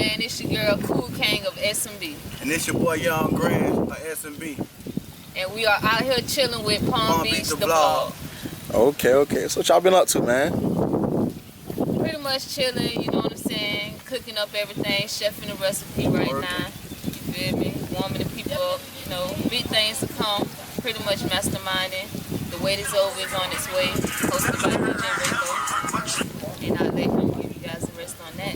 man? It's your girl, Cool King of S&B. And it's your boy, Young Grand of S&B. And we are out here chilling with Palm Beach, the vlog. Okay. So what y'all been up to, man? Pretty much chilling, you know what I'm saying? Cooking up everything, chefing the recipe right now. You feel me? Warming the people up, you know, big things to come. Pretty much masterminding. The wait is over, is on its way. Hosted by DJ Rico. And I'll let him give you guys the rest on that.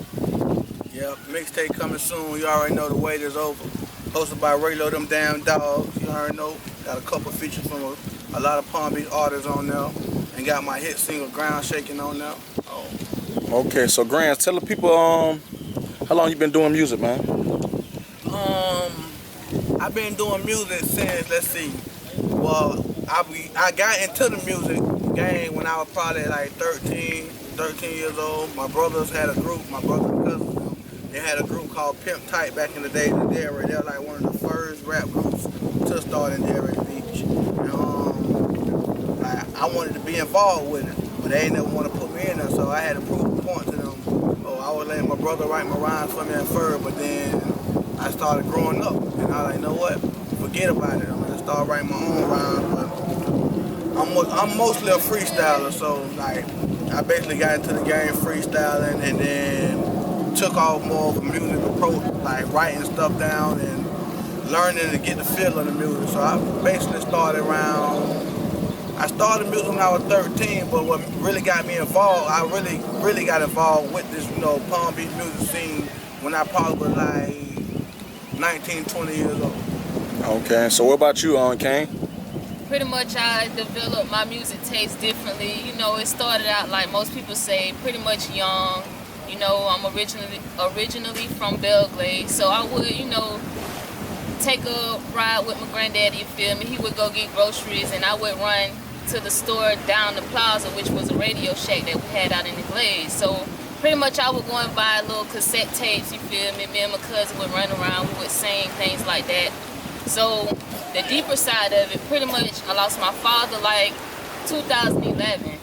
Yep, mixtape coming soon. You already know the wait is over. Hosted by Raylo, them damn dogs. You already know. Got a couple features from a lot of Palm Beach artists on there. And got my hit single, Ground Shaking, on there. Okay, so Grant, tell the people how long you been doing music, man? I've been doing music since, let's see. Well, I got into the music game when I was probably like 13 years old. My brothers had a group, my brother and cousins, they had a group called Pimp Tight back in the days in Delray. They were like one of the first rap groups to start in Delray Beach. And, I wanted to be involved with it, but they ain't never want to put me in there, so I had to prove a point to them. I was letting my brother write my rhymes for me at first, but then I started growing up, and I was like, you know what? Forget about it. I'm gonna start writing my own rhymes, but I'm mostly a freestyler, so like I basically got into the game freestyling, and then took off more of a music approach, like writing stuff down and learning to get the feel of the music. So I basically started music when I was 13, but what really got me involved, I really got involved with this, Palm Beach music scene when I probably was like 19, 20 years old. Okay, so what about you, Kane? Pretty much I developed my music taste differently. It started out like most people say, pretty much young. I'm originally from Belgrade, so I would, take a ride with my granddaddy, you feel me? He would go get groceries and I would run to the store down the plaza, which was a radio shack that we had out in the Glades. So pretty much I would go and buy little cassette tapes, you feel me? Me and my cousin would run around, we would sing, things like that. So the deeper side of it, pretty much I lost my father like 2011.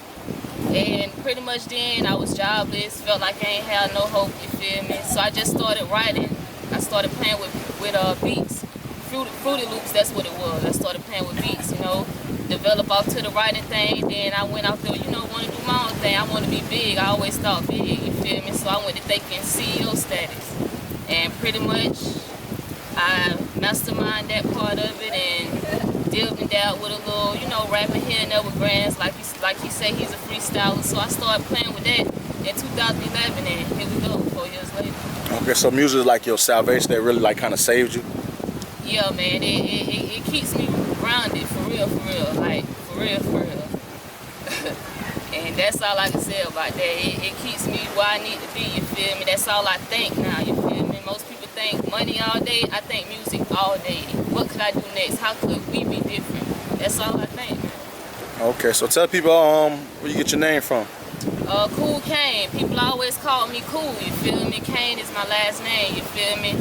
And pretty much then I was jobless, felt like I ain't had no hope, you feel me? So I just started writing. I started playing with beats. Fruity Loops, that's what it was. I started playing with beats, develop off to the writing thing. Then I went out there, want to do my own thing. I want to be big. I always thought big, you feel me? So I went to thinking CEO status. And pretty much I masterminded that part of it and delved and dabbled with a little, rapping here and there with Grands. Like he said, he's a freestyler. So I started playing with that in 2011, and here we go, 4 years later. Okay, so music is like your salvation that really like kind of saved you? Yeah, man, it keeps me grounded, for real, like, for real. And that's all I can say about that. It keeps me where I need to be, you feel me? That's all I think now, you feel me? Most people think money all day, I think music all day. What could I do next? How could we be different? That's all I think, man. Okay, so tell people where you get your name from. Cool Kane. People always call me Cool, you feel me? Kane is my last name, you feel me?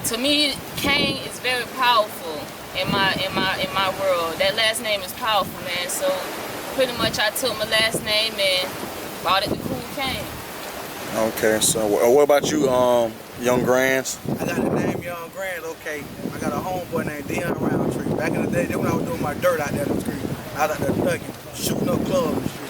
To me, Kane is very powerful in my world. That last name is powerful, man. So pretty much I took my last name and brought it to Cool Kane. Okay, so what about you, Young Grands? I got the name Young Grand, okay. I got a homeboy named Dion Roundtree. Back in the day, when I was doing my dirt out there in the street, I was out there thugging, shooting up clubs and shit.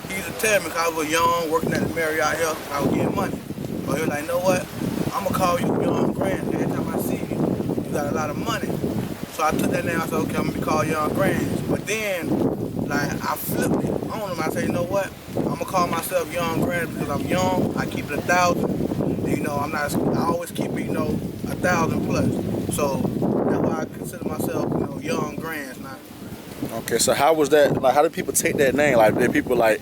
He used to tell me, because I was young, working at the Marriott here, I was getting money. But he was like, you know what? I'm going to call you Young Grand. Every time I see you, you got a lot of money. So I took that name, I said, okay, I'm going to be called Young Grands. But then, like, I flipped it on him. I said, you know what? I'm going to call myself Young Grands because I'm young. I keep it 1,000. I always keep it, 1,000 plus. So that's why I consider myself, Young Grands now. Okay, so how was that, like, how did people take that name? Like, did people, like,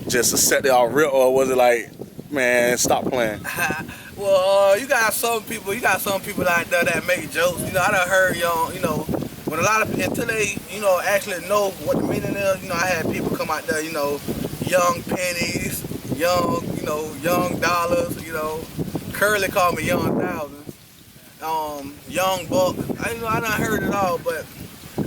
just accept it all real, or was it like, man, stop playing? Well, you got some people out there that make jokes. I done heard when a lot of people, until they, actually know what the meaning is, I had people come out there, young pennies, young dollars, Curly called me Young Thousands, Young Buck. I done heard it all, but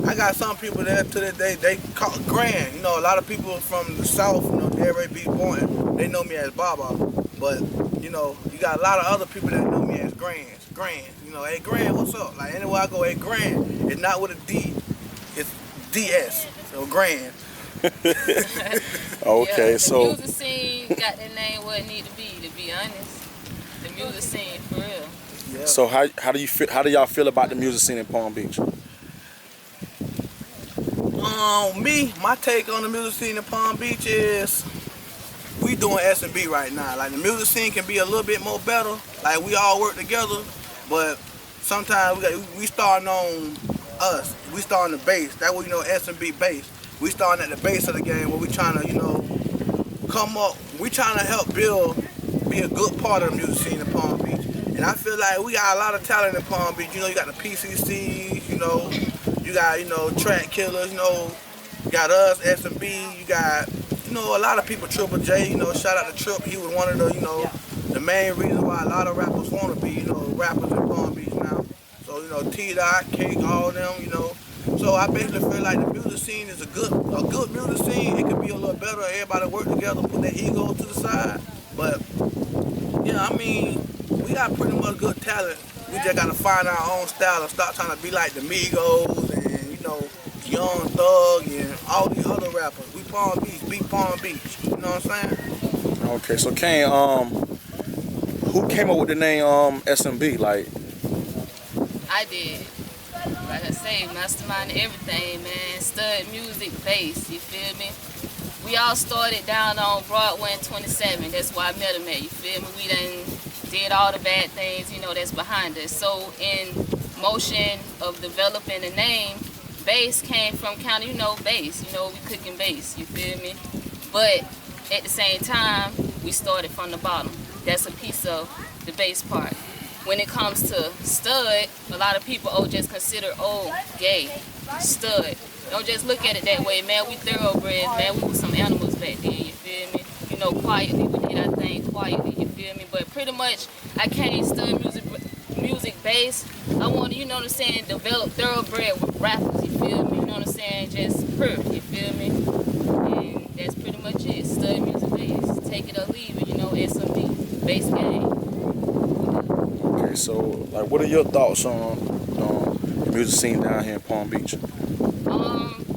I got some people there to this day, they call it Grand. A lot of people from the South, Delray Beach born, they know me as Baba. But, you know, you got a lot of other people that know me as Grand. You know, hey Grand, what's up? Like anywhere I go, hey Grand. It's not with a D, it's DS. So Grand. Okay, Yeah, so the music scene got that name what it need to be honest. The music scene, for real. Yeah. so how do you feel? How do y'all feel about the music scene in Palm Beach? My take on the music scene in Palm Beach is we doing S&B right now. Like the music scene can be a little bit more better. Like we all work together, but sometimes we starting on us. We starting the base. That way, you know, S&B base. We starting at the base of the game where we trying to, you know, come up. We trying to help build, be a good part of the music scene in Palm Beach. And I feel like we got a lot of talent in Palm Beach. You know, you got the PCCs, you know, you got, you know, Track Killers, you know, you got us, S&B, you got, you know, a lot of people, Triple J, you know, shout out to Trip. He was one of the, you know, the main reason why a lot of rappers want to be, you know, rappers in Palm Beach now. So, you know, T-Dot, Cake, all them, you know. So I basically feel like the music scene is a good music scene. It could be a little better. Everybody work together, put their egos to the side. But yeah, I mean, we got pretty much good talent. We just gotta find our own style and stop trying to be like the Migos and, you know, Young Thug and all these other rappers. We Palm Beach, beat Palm Beach. You know what I'm saying? Okay, so Kane, who came up with the name SMB? Like, I did. Like I say, mastermind everything, man. Stud music, bass, you feel me? We all started down on Broadway in 27. That's why I met him at, you feel me? We done did all the bad things, you know, that's behind us. So in motion of developing the name, bass came from kind of, you know, bass. You know, we cooking bass, you feel me? But at the same time, we started from the bottom. That's a piece of the bass part. When it comes to stud, a lot of people just consider, gay, stud. Don't just look at it that way, man. We thoroughbreds, man. We were some animals back then, you feel me? You know, quietly, we did our thing quietly, you feel me? But pretty much, I can't stud music bass. I want to, you know what I'm saying, develop thoroughbred with rappers, you feel me? You know what I'm saying? Just perf, you feel me? And that's pretty much it. Stud music bass. Take it or leave it, you know, SMB, bass game. okay, so like, what are your thoughts on the music scene down here in Palm Beach?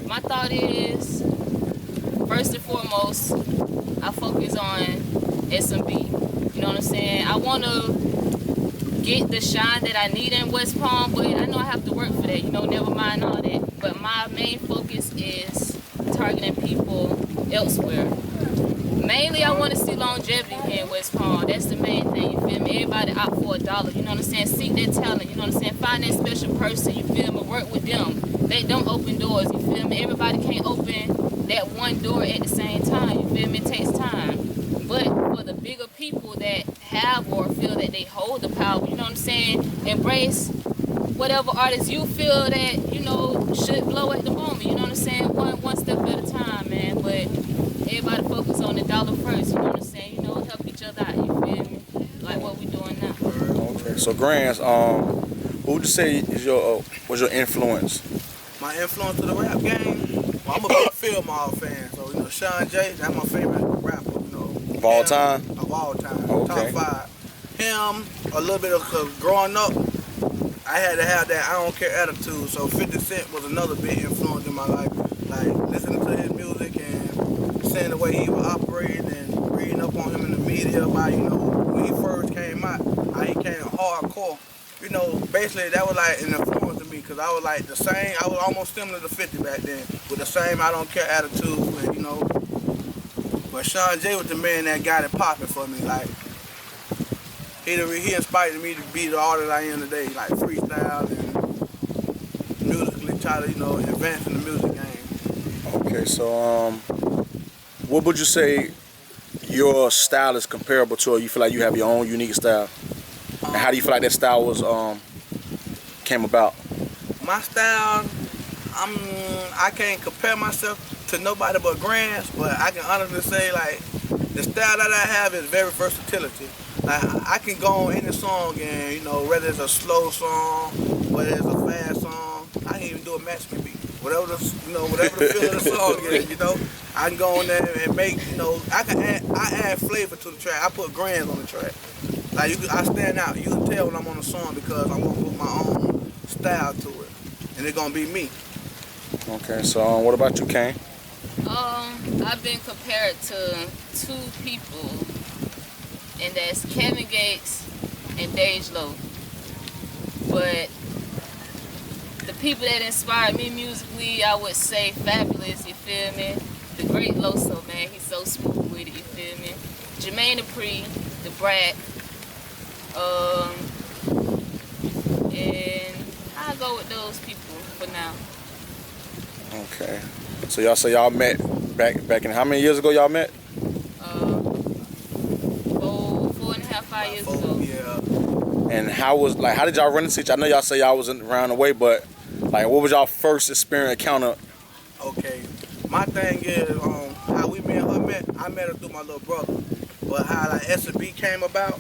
My thought is, first and foremost, I focus on SMB. You know what I'm saying? I want to get the shine that I need in West Palm, but I know I have to work for that. You know, never mind all that. But my main focus is targeting people elsewhere. Mainly, I want to see longevity here in West Palm. That's the main thing, you feel me? Everybody out for $1, you know what I'm saying? Seek their talent, you know what I'm saying? Find that special person, you feel me? Work with them. They don't open doors, you feel me? Everybody can't open that one door at the same time, you feel me? It takes time. But for the bigger people that have or feel that they hold the power, you know what I'm saying? Embrace whatever artist you feel that, you know, should blow at the moment, you know what I'm saying? One step at a time, man. But everybody focus on the dollar first, you know what I'm saying? You know, help each other out, you feel me? Like what we doing now. Okay, so Grants, who would you say is was your influence? My influence to the rap game? Well, I'm a big Phil Mall fan, so, you know, Sean J, that's my favorite rapper, you know. Of all time? Of all time, Okay. top 5. Him, a little bit of, cause growing up, I had to have that I don't care attitude, so 50 Cent was another big influence in my life. Like, listening to his music and seeing the way he was operating and reading up on him in the media about, you know, when he first came out, how he came hardcore. You know, basically that was like an influence to me, because I was like the same, I was almost similar to 50 back then, with the same I don't care attitude, and, you know. But Sean J was the man that got it popping for me. Like, he inspired me to be the artist I am today, like freestyle and musically try to, you know, advance in the music game. Okay, so what would you say your style is comparable to, or you feel like you have your own unique style? And how do you feel like that style was came about? My style, I can't compare myself to nobody but Grants, but I can honestly say, like, the style that I have is very versatility. Like, I can go on any song and, you know, whether it's a slow song, whether it's a fast song, I can even do a Mexican beat. whatever the feel of the song is, you know. I can go on there and make, you know, I add flavor to the track. I put grands on the track. Like I stand out. You can tell when I'm on a song because I'm gonna put my own style to it, and it's gonna be me. Okay, so what about you, Kane? I've been compared to two people, and that's Kevin Gates and Dej Low. But the people that inspired me musically, I would say Fabulous, you feel me? The great Loso, man, he's so smooth with it, you feel me? Jermaine Dupri, The Brat, and I'll go with those people for now. Okay. So y'all say y'all met back in how many years ago y'all met? 4.5, 5 years ago. Yeah. And how did y'all run into each other? I know y'all say y'all wasn't around the way, but like what was y'all first experience encounter? Okay. My thing is, how we met her met, I met her through my little brother. But how like S&B came about,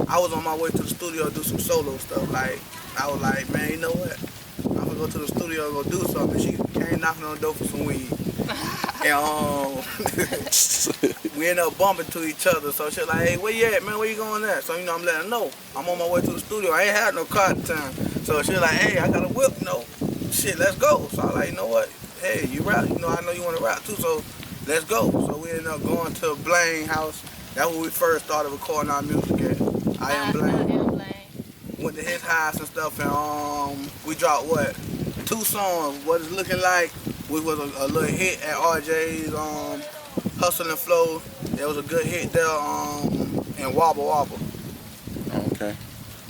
I was on my way to the studio to do some solo stuff. Like, I was like, man, you know what? I'm gonna go to the studio and go do something. She came knocking on the door for some weed. And we ended up bumping to each other. So she like, hey, where you at, man? Where you going at? So, you know, I'm letting her know. I'm on my way to the studio. I ain't had no car at the time. So she like, hey, I got a whip. No, shit, let's go. So I like, you know what? Hey, you rap. You know, I know you want to rap too. So let's go. So we ended up going to Blaine house. That's where we first started recording our music at. I Am Blaine. Went to his house and stuff, and we dropped what? 2 songs. What It's Looking Like, which was a little hit at RJ's Hustle and Flow. There was a good hit there, and Wobble Wobble. Okay.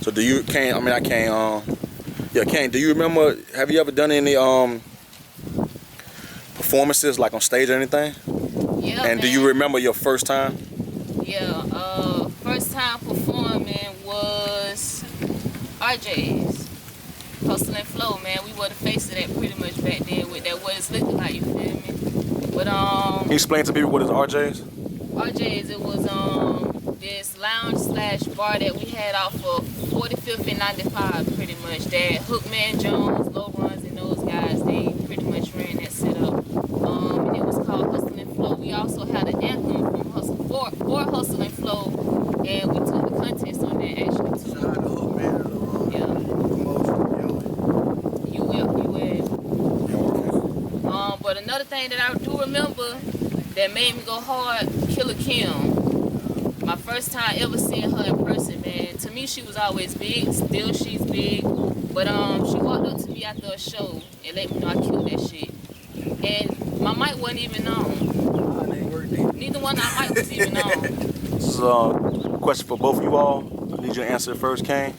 So do you Kane? I mean, I can't. Yeah, Kane. Do you remember? Have you ever done any performances like on stage or anything? Yeah. And man. do you remember your first time? Yeah. First time performing was RJ's Hustle and Flow, man. We were the face of that pretty much back then with that What It's Looking Like, you feel me? But Can you explain to people what is RJ's? RJ's, it was this lounge / bar that we had off of 45th and 95 pretty much. That Hookman Jones, Low Runs, and those guys, they pretty much ran that setup. And it was called Hustle and Flow. We also had an anthem from Hustle for Hustle and Flow, and we took the contest on that actually too. Shout out to Hookman and You will. But another thing that I do remember that made me go hard, Killer Kim. My first time ever seeing her in person, man. To me, she was always big. Still, she's big. But she walked up to me after a show and let me know I killed that shit. And my mic wasn't even on. Neither one of our mic was even on. This is a question for both of you all. I need you to answer it first, Kane.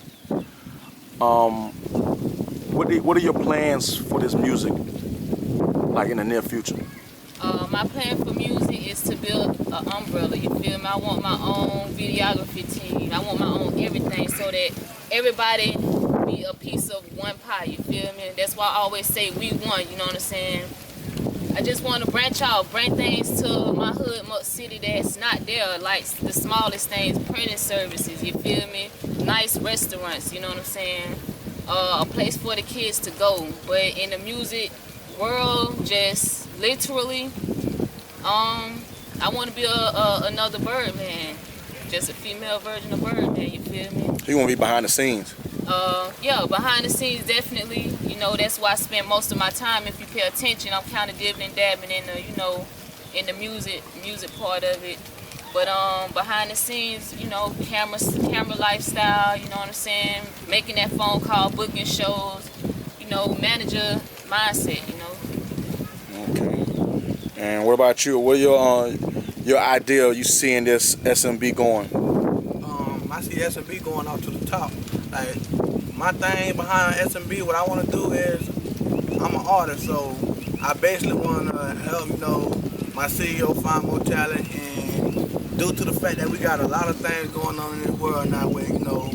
What are your plans for this music, like in the near future? My plan for music is to build an umbrella, you feel me? I want my own videography team. I want my own everything so that everybody be a piece of one pie, you feel me? That's why I always say we one, you know what I'm saying? I just want to branch out, bring things to my hood, Muck City that's not there, like the smallest things, printing services, you feel me? Nice restaurants, you know what I'm saying? A place for the kids to go. But in the music world, just literally, I want to be another Birdman, just a female version of Birdman, you feel me? You want to be behind the scenes? Yeah, behind the scenes, definitely. You know, that's why I spend most of my time. If you pay attention, I'm kind of dibbing and dabbing in the, you know, in the music part of it. But behind the scenes, you know, camera lifestyle, you know what I'm saying? Making that phone call, booking shows, you know, manager mindset, you know. Okay. And what about you? What are your idea you seeing this SMB going? I see SMB going out to the top. Like, my thing behind SMB, what I want to do is, I'm an artist, so I basically want to help, you know, my CEO find more talent, and due to the fact that we got a lot of things going on in this world now with, you know,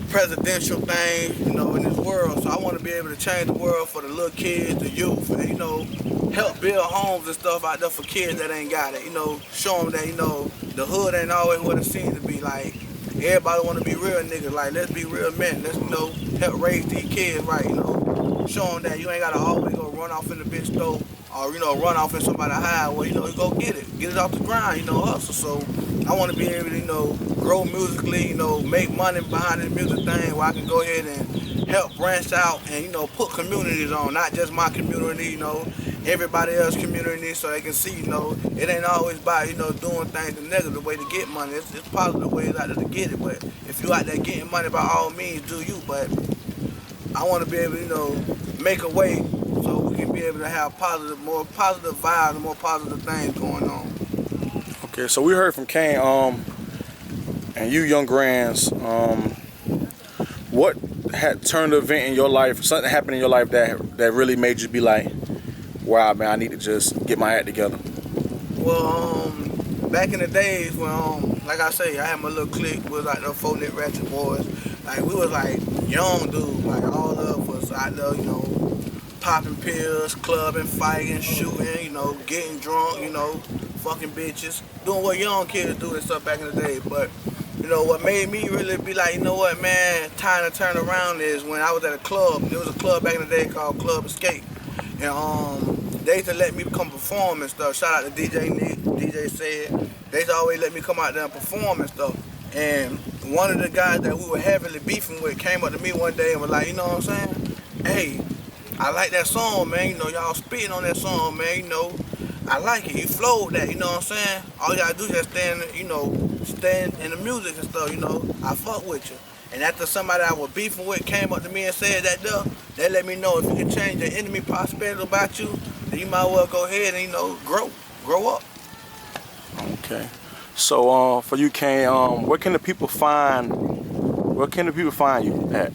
presidential things, you know, in this world, so I want to be able to change the world for the little kids, the youth, and, you know, help build homes and stuff out there for kids that ain't got it, you know, show them that, you know, the hood ain't always what it seems to be. Like, everybody want to be real niggas, like, let's be real men, let's, you know, help raise these kids right, you know. show them that you ain't gotta always go run off in the bitch store or, you know, run off in somebody's highway. You know, you go get it off the ground, you know, hustle. So I want to be able to, you know, grow musically, you know, make money behind this music thing where I can go ahead and help branch out and, you know, put communities on, not just my community, you know, everybody else's community, so they can see, you know, it ain't always about, you know, doing things the negative way to get money. It's positive ways out there to get it, but if you out there getting money, by all means, do you. But I want to be able to, you know, make a way so we can be able to have more positive vibes and more positive things going on. Okay, so we heard from Kane, and you young grands, what had turned the event in your life, something happened in your life that really made you be like, wow, man, I need to just get my act together? Well, back in the days when, like I say, I had my little clique, we was like the 4-Knit Ratchet boys. Like, we was like young dudes, like all of us out there, you know, popping pills, clubbing, fighting, shooting, you know, getting drunk, you know, fucking bitches, doing what young kids do and stuff back in the day. But, you know, what made me really be like, you know what, man, time to turn around is when I was at a club. There was a club back in the day called Club Escape. And they used to let me come perform and stuff. Shout out to DJ Nick, DJ Said. They used to always let me come out there and perform and stuff. And one of the guys that we were heavily beefing with came up to me one day and was like, you know what I'm saying? Hey, I like that song, man. You know, y'all spitting on that song, man. You know, I like it. You flowed that, you know what I'm saying? All you gotta do is just stand in the music and stuff, you know. I fuck with you. And after somebody I was beefing with came up to me and said that, they let me know if you can change the enemy prospect about you, then you might well go ahead and, you know, grow up. Okay. So for you, Kane, where can the people find you at?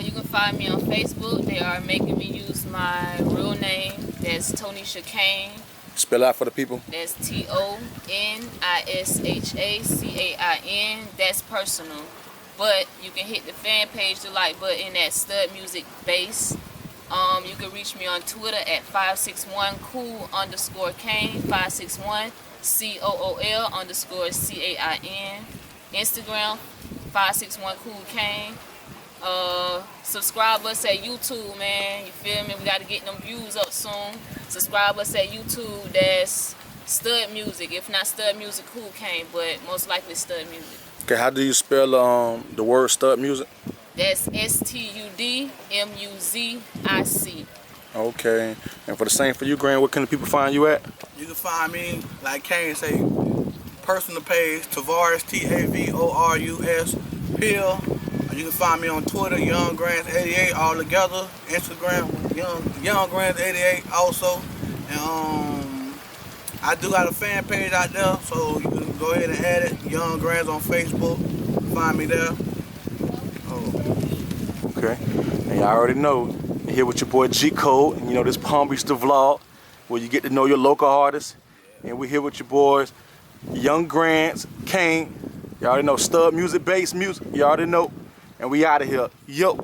You can find me on Facebook. They are making me use my real name. That's Tonisha Kane. Spell out for the people. That's TONISHACAIN. That's personal. But you can hit the fan page, the like button at Stud Music Base. You can reach me on Twitter at 561cool_Kane, 561 COOL_CAIN. Instagram 561cool_Kane. Subscribe us at YouTube, man. You feel me? We gotta get them views up soon. Subscribe us at YouTube. That's Stud Music. If not Stud Music, Cool Kane, but most likely Stud Music. Okay, how do you spell the word Stud Music? That's STUDMUZIC. Okay, and for the same for you, Grant, where can the people find you at? You can find me, like Kane say, personal page, Tavarus, TAVORUS, Pill. You can find me on Twitter, YoungGrands88, all together. Instagram, YoungGrands88 also. And I do got a fan page out there, so you can go ahead and add it. Young Grands on Facebook. Find me there. Okay. And y'all already know, you're here with your boy G Code, and you know this Palm Beach the vlog, where you get to know your local artists. And we're here with your boys, Young Grands, Kane. Y'all already know Stud Music, Bass Music. You already know. And we out of here. Yo.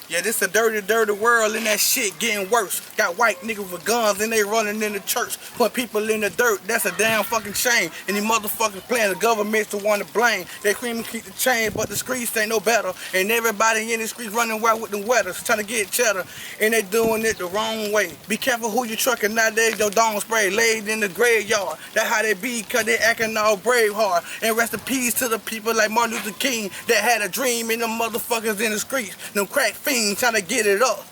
Yeah, this a dirty, dirty world and that shit getting worse. Got white niggas with guns and they running in the church, put people in the dirt. That's a damn fucking shame. And these motherfuckers playing the government's the one to blame. They claim to keep the chain, but the streets ain't no better. And everybody in the streets running wild with the weathers, trying to get cheddar. And they doing it the wrong way. Be careful who you trucking nowadays, your dome spray laid in the graveyard. That's how they be, cause they acting all brave hard. And rest in peace to the people like Martin Luther King that had a dream in them motherfuckers in the streets. Them crack fiends trying to get it up.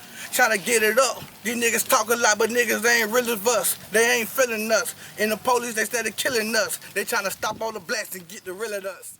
These niggas talk a lot, but niggas ain't really of us. They ain't feeling us. And the police, they started killing us. They trying to stop all the blacks and get the real of us.